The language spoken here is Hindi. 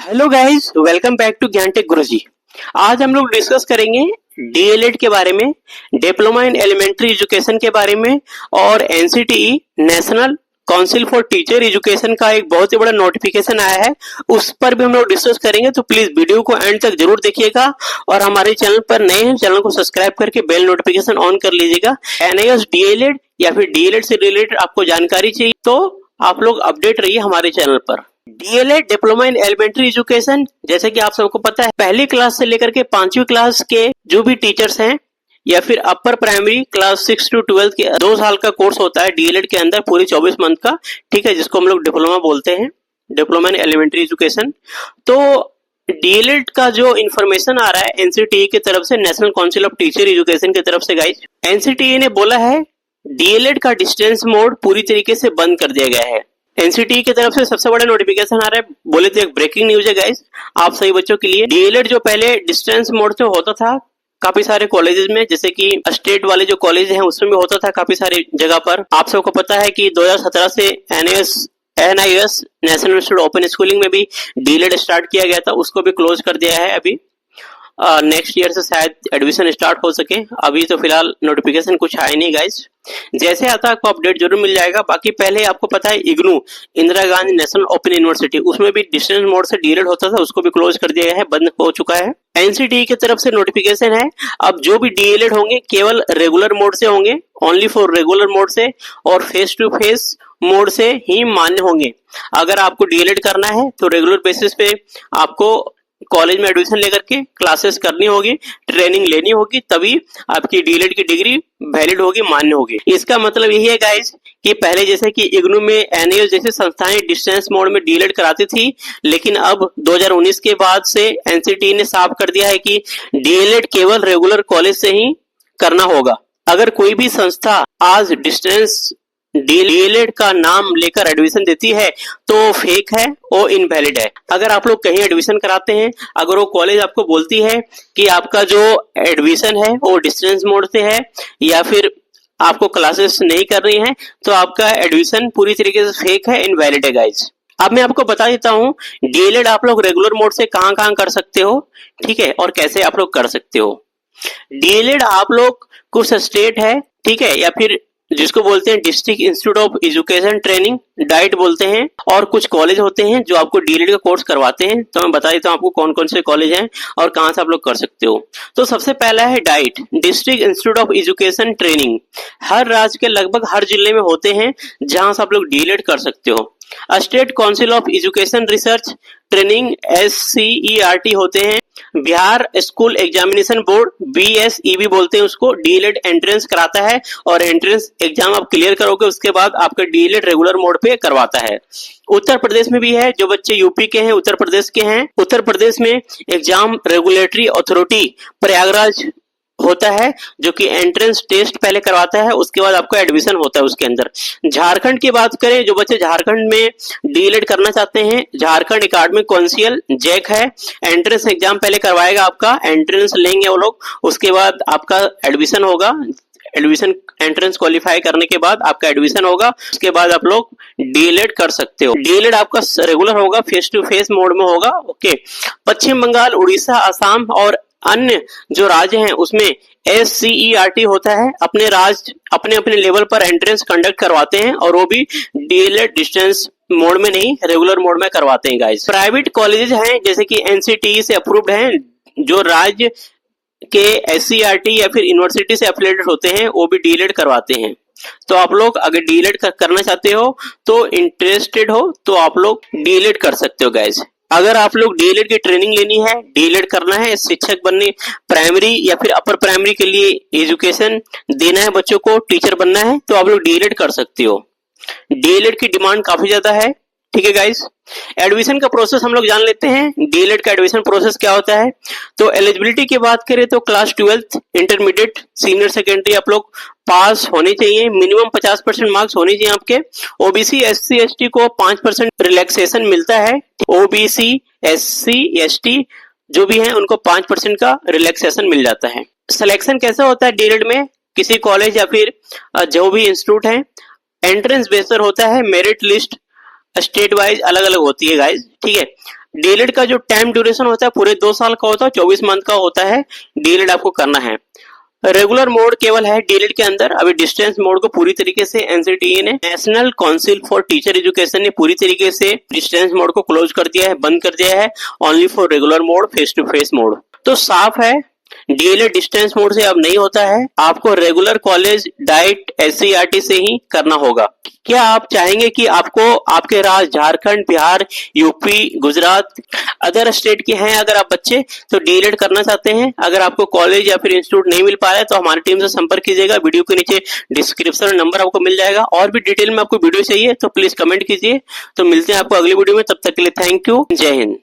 Hello guys, welcome back to Gyan tech Guruji. आज हम लोग डिस्कस करेंगे डीएलएड के बारे में, डिप्लोमा इन एलिमेंट्री एजुकेशन के बारे में और NCTE national council for teacher education का एक बहुत ही बड़ा नोटिफिकेशन आया है, उस पर भी हम लोग डिस्कस करेंगे। तो प्लीज वीडियो को एंड तक जरूर देखिएगा और हमारे चैनल पर नए हैं, चैनल को सब्सक्राइब करके बेल नोटिफिकेशन ऑन कर लीजिएगा। एनआईएस डीएलएड या फिर डीएलएड से रिलेटेड आपको जानकारी चाहिए तो आप लोग अपडेट रहिए हमारे चैनल पर। DElEd diploma in elementary education, जैसे कि आप सबको पता है, पहली क्लास से लेकर के 5वीं क्लास के जो भी टीचर्स हैं या फिर अपर प्राइमरी क्लास 6 to 12 के 2 साल का कोर्स होता है डीएलएड के अंदर, पूरी 24 मंथ का, ठीक है, जिसको हम लोग डिप्लोमा बोलते हैं, डिप्लोमा इन एलिमेंट्री एजुकेशन। तो डीएलएड का जो इन्फॉर्मेशन आ रहा है एनसीटीई की तरफ से, national council of teacher education की तरफ से गाइस, एनसीटीई ने बोला है डीएलएड का डिस्टेंस मोड पूरी तरीके से बंद कर दिया गया है। एनसीटीई की तरफ से सबसे बड़ा नोटिफिकेशन आ रहा है, बोले तो एक ब्रेकिंग न्यूज है गाइस आप सभी बच्चों के लिए। डीएलएड जो पहले डिस्टेंस मोड से होता था काफी सारे कॉलेजेस में, जैसे कि स्टेट वाले जो कॉलेज हैं उसमें भी होता था काफी सारी जगह पर। आप सबको पता है कि 2017 से NIS national institute open schooling में भी डीएलएड स्टार्ट किया गया था, उसको भी क्लोज कर दिया है। अभी नेक्स्ट ईयर से शायद एडमिशन स्टार्ट हो सके, अभी तो फिलहाल नोटिफिकेशन कुछ आया नहीं गाइस, जैसे आता है आपको अपडेट जरूर मिल जाएगा। बाकी पहले आपको पता है IGNOU, Indira Gandhi national open university, उसमें भी डिस्टेंस मोड से डीएलएड होता था, उसको भी क्लोज कर दिया गया है, बंद हो चुका है। एनसीटीई की तरफ से नोटिफिकेशन है, अब जो भी डीएलएड होंगे केवल रेगुलर मोड से होंगे, ओनली फॉर रेगुलर मोड से, और फेस टू फेस मोड से ही मान्य होंगे। अगर आपको डीएलएड करना है तो रेगुलर बेसिस पे आपको कॉलेज में एडमिशन लेकर के क्लासेस करनी होगी, ट्रेनिंग लेनी होगी, तभी आपकी डीएलएड की डिग्री वैलिड होगी, मान्य होगी। इसका मतलब यही है गाइस कि पहले जैसे कि इग्नू में एनआईएस जैसी संस्थाएं डिस्टेंस मोड में डीएलएड कराती थी, लेकिन अब 2019 के बाद से एनसीटीई ने साफ कर दिया है कि डीएलएड केवल रेगुलर कॉलेज से ही करना होगा। अगर कोई भी संस्था आज डिस्टेंस डीएलएड का नाम लेकर एडमिशन देती है तो फेक है और इनवैलिड है। अगर आप लोग कहीं एडमिशन कराते हैं, अगर वो कॉलेज आपको बोलती है कि आपका जो एडमिशन है वो डिस्टेंस मोड से है या फिर आपको क्लासेस नहीं कर रही हैं, तो आपका एडमिशन पूरी तरीके से फेक है, इनवैलिड है गाइज। अब मैं आपको बता देता हूँ डीएलएड आप लोग रेगुलर मोड से कहाँ कहाँ कर सकते हो, ठीक है, और कैसे आप लोग कर सकते हो। डीएलएड आप लोग कुछ स्टेट है, ठीक है, या फिर जिसको बोलते हैं district institute of education training, diet बोलते हैं, और कुछ कॉलेज होते हैं जो आपको डीएलएड का कोर्स करवाते हैं। तो मैं बता देता हूँ आपको कौन कौन से कॉलेज हैं और कहाँ से आप लोग कर सकते हो। तो सबसे पहला है diet, district institute of education training, हर राज्य के लगभग हर जिले में होते हैं जहां से आप लोग डीएलएड कर सकते हो। State council of education research training SCERT होते हैं। Bihar school examination board BSEB बोलते हैं उसको, डीएलएड एंट्रेंस कराता है और एंट्रेंस एग्जाम आप क्लियर करोगे उसके बाद आपका डीएलएड रेगुलर मोड पे करवाता है। उत्तर प्रदेश में भी है, जो बच्चे यूपी के हैं, उत्तर प्रदेश के हैं, उत्तर प्रदेश में एग्जाम रेगुलेटरी अथॉरिटी प्रयागराज होता है जो कि एंट्रेंस टेस्ट पहले करवाता है, उसके बाद आपका एडमिशन होता है उसके अंदर। झारखंड की बात करें, जो बच्चे झारखंड में डीएलएड करना चाहते हैं, झारखंड एकेडमिक काउंसिल जैक है, एंट्रेंस एग्जाम पहले करवाएगा, आपका एंट्रेंस लेंगे वो लोग, उसके बाद आपका एडमिशन होगा। एडमिशन एंट्रेंस क्वालिफाई करने के बाद आपका एडमिशन होगा, उसके बाद आप लोग डीएलएड कर सकते हो। डीएलएड आपका रेगुलर होगा, फेस टू फेस मोड में होगा, ओके। पश्चिम बंगाल, उड़ीसा, असम और अन्य जो राज्य हैं उसमें SCERT होता है, अपने राज्य अपने अपने लेवल पर एंट्रेंस कंडक्ट करवाते हैं और वो भी डीएलएड डिस्टेंस मोड में नहीं, रेगुलर मोड में करवाते हैं गाइस। प्राइवेट कॉलेजेस हैं जैसे कि एनसीटीई से अप्रूव्ड हैं, जो राज्य के SCERT या फिर यूनिवर्सिटी से एफिलिएटेड होते हैं, वो भी डीएलएड करवाते हैं। तो आप लोग अगर डीएलएड करना चाहते हो तो इंटरेस्टेड हो तो आप लोग डीएलएड कर सकते हो गाइस। अगर आप लोग डीएलएड की ट्रेनिंग लेनी है, डीएलएड करना है, शिक्षक बनने, प्राइमरी या फिर अपर प्राइमरी के लिए एजुकेशन देना है बच्चों को, टीचर बनना है, तो आप लोग डीएलएड कर सकते हो। डीएलएड की डिमांड काफी ज्यादा है, ठीक है गाइस। एडमिशन का प्रोसेस हम लोग जान लेते हैं, डीएलएड का एडमिशन प्रोसेस क्या होता है। तो एलिजिबिलिटी की बात करें तो class 12th, intermediate, senior secondary आप लोग पास होने चाहिए, मिनिमम 50% मार्क्स होने चाहिए आपके। ओबीसी SC ST को 5% रिलैक्सेशन मिलता है, OBC SC ST जो भी हैं उनको 5% का रिलैक्सेशन मिल जाता है। सिलेक्शन कैसा होता है डीएलएड में, किसी कॉलेज या फिर जो भी इंस्टीट्यूट है, एंट्रेंस बेस्ड होता है, मेरिट लिस्ट स्टेट वाइज अलग अलग होती है गाइज, ठीक है। डीएलएड का जो टाइम ड्यूरेशन होता है पूरे 2 साल का होता है, 24 मंथ का होता है। डीएलएड आपको करना है। रेगुलर मोड केवल है डीएलएड के अंदर। अभी डिस्टेंस मोड को पूरी तरीके से एनसीटीई ने, national council for teacher education ने पूरी तरीके से डिस्टेंस मोड को क्लोज कर दिया है, बंद कर दिया है। Only for regular mode, face to face mode. तो साफ है डीएलएड डिस्टेंस मोड से अब नहीं होता है, आपको रेगुलर कॉलेज डाइट एससीईआरटी से ही करना होगा। क्या आप चाहेंगे कि आपको आपके राज्य Jharkhand, Bihar, UP, Gujarat, other state के हैं अगर आप बच्चे तो डीएलएड करना चाहते हैं, अगर आपको कॉलेज या फिर इंस्टीट्यूट नहीं मिल पा रहा है तो हमारी टीम से संपर्क कीजिएगा। वीडियो के नीचे डिस्क्रिप्शन में नंबर आपको मिल जाएगा। और भी डिटेल में आपको वीडियो चाहिए तो प्लीज कमेंट कीजिए। तो मिलते हैं आपको अगली वीडियो में, तब तक के लिए थैंक यू, जय हिंद।